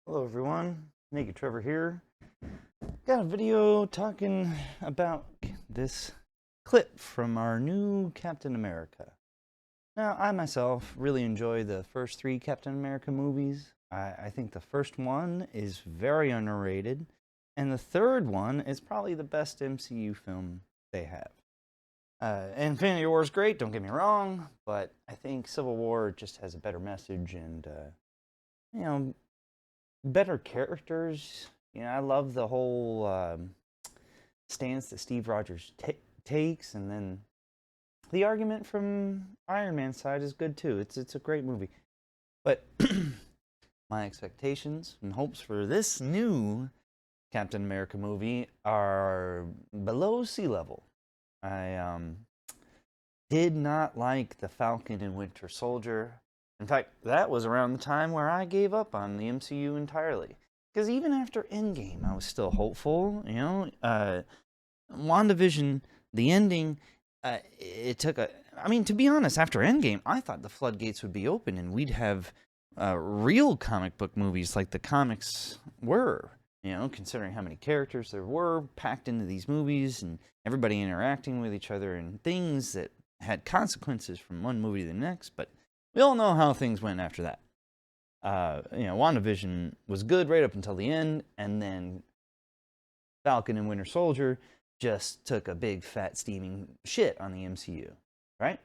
Hello everyone, Naked Trevor here. Got a video talking about this clip from our new Captain America. Now, I myself really enjoy the first three Captain America movies. I think the first one is very underrated, and the third one is probably the best MCU film they have. Infinity War is great, don't get me wrong, but I think Civil War just has a better message and, you know, better characters. I love the whole stance that Steve Rogers takes, and then the argument from Iron Man's side is good too. It's a great movie, but my expectations and hopes for this new Captain America movie are below sea level. I did not like the Falcon and Winter Soldier. In fact, that was around the time where I gave up on the MCU entirely. Because even after Endgame, I was still hopeful. WandaVision, the ending, it took a... I mean, to be honest, after Endgame, I thought the floodgates would be open and we'd have real comic book movies like the comics were. Considering how many characters there were packed into these movies and everybody interacting with each other and things that had consequences from one movie to the next, but we all know how things went after that. WandaVision was good right up until the end, and then Falcon and Winter Soldier just took a big fat steaming shit on the MCU, right?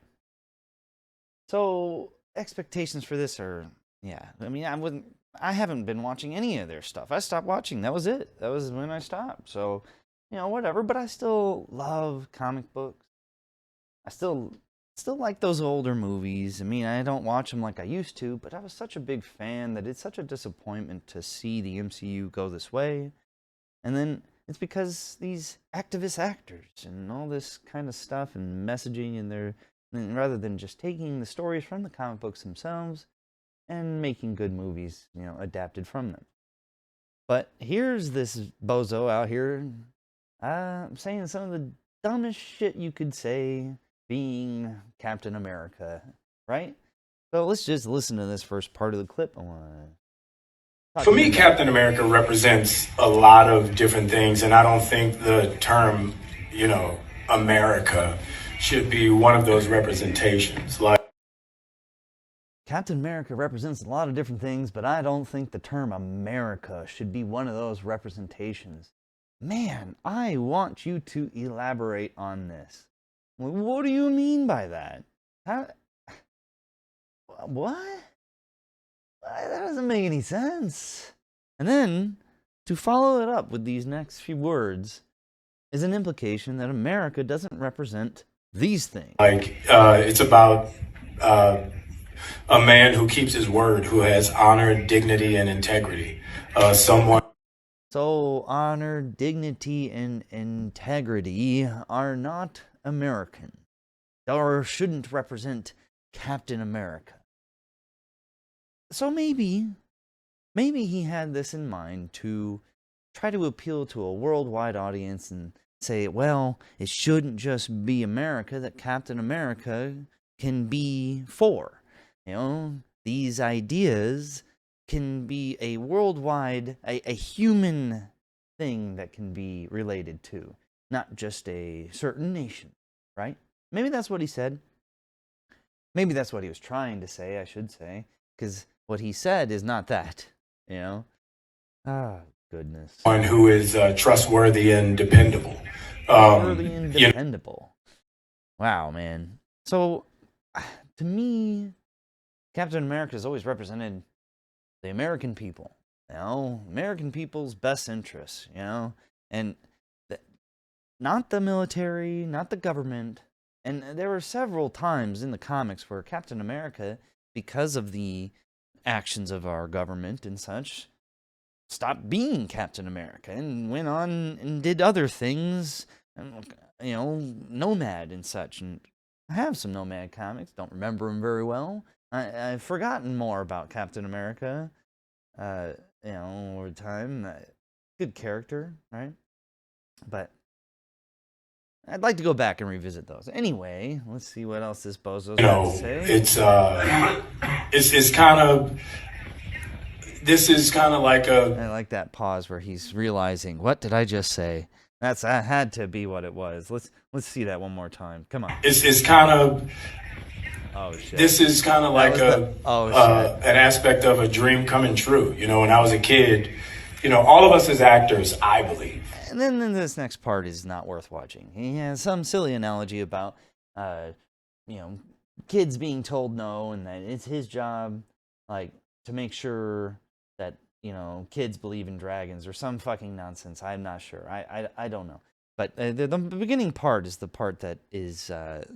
So expectations for this are, I haven't been watching any of their stuff. I stopped watching. That was it. That was when I stopped. So, whatever. But I still love comic books. I still like those older movies. I don't watch them like I used to, but I was such a big fan that it's such a disappointment to see the MCU go this way. And then it's because these activist actors and all this kind of stuff and messaging and rather than just taking the stories from the comic books themselves and making good movies, adapted from them. But here's this bozo out here saying some of the dumbest shit you could say being Captain America, right? So let's just listen to this first part of the clip. For me, Captain America represents a lot of different things, and I don't think the term, America should be one of those representations. Captain America represents a lot of different things, but I don't think the term America should be one of those representations. Man, I want you to elaborate on this. What do you mean by that? What? That doesn't make any sense. And then, to follow it up with these next few words, is an implication that America doesn't represent these things. It's about a man who keeps his word, who has honor, dignity, and integrity. So honor, dignity, and integrity are not American, or shouldn't represent Captain America. So maybe he had this in mind to try to appeal to a worldwide audience and say, well, it shouldn't just be America that Captain America can be for. These ideas can be a worldwide, a human thing that can be related to, not just a certain nation, right? Maybe that's what he said. Maybe that's what he was trying to say, I should say, because what he said is not that, goodness. One who is trustworthy and dependable. Wow, man. So, to me, Captain America has always represented the American people, American people's best interests, and not the military, not the government. And there were several times in the comics where Captain America, because of the actions of our government and such, stopped being Captain America and went on and did other things, Nomad and such. And I have some Nomad comics, don't remember them very well. I've forgotten more about Captain America, over time. Good character, right? But I'd like to go back and revisit those. Anyway, let's see what else this bozo's got to say. It's kind of this is kind of like I like that pause where he's realizing, what did I just say? That had to be what it was. Let's see that one more time. Come on. it's kind of Oh shit. this is kind of like an aspect of a dream coming true. You know, when I was a kid, you know, all of us as actors, I believe. And then this next part is not worth watching. He has some silly analogy about, you know, kids being told no, and that it's his job, like, to make sure that, you know, kids believe in dragons or some fucking nonsense. I'm not sure. I don't know. But the beginning part is the part that is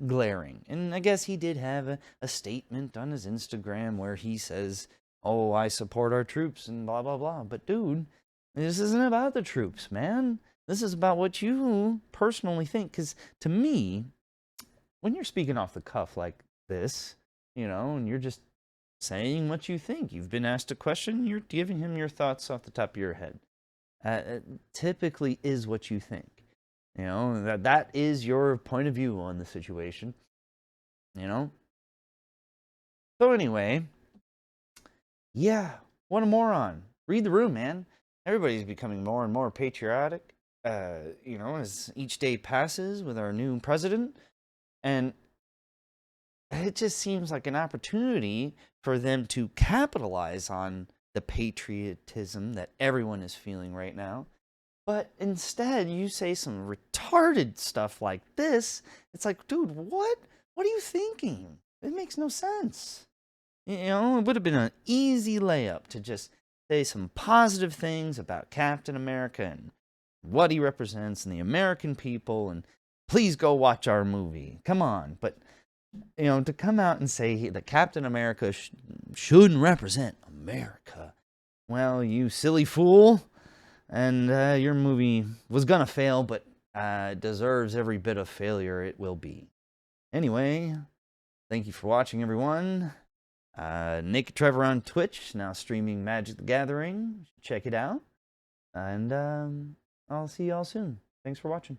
glaring. And I guess he did have a statement on his Instagram where he says, oh, I support our troops and blah, blah, blah. But dude, this isn't about the troops, man. This is about what you personally think. Because to me, when you're speaking off the cuff like this, you know, and you're just saying what you think, you've been asked a question, you're giving him your thoughts off the top of your head. It typically is what you think. You know, that is your point of view on the situation. You know? So anyway, yeah, what a moron. Read the room, man. Everybody's becoming more and more patriotic, you know, as each day passes with our new president. And it just seems like an opportunity for them to capitalize on the patriotism that everyone is feeling right now. But instead, you say some retarded stuff like this. It's like, dude, what? What are you thinking? It makes no sense. You know, it would have been an easy layup to just say some positive things about Captain America and what he represents and the American people, and please go watch our movie. Come on. But, you know, to come out and say that Captain America shouldn't represent America, well, you silly fool. And your movie was gonna fail, but deserves every bit of failure it will be. Anyway, thank you for watching, everyone. Naked Trevor on Twitch, now streaming Magic the Gathering. Check it out. And I'll see y'all soon. Thanks for watching.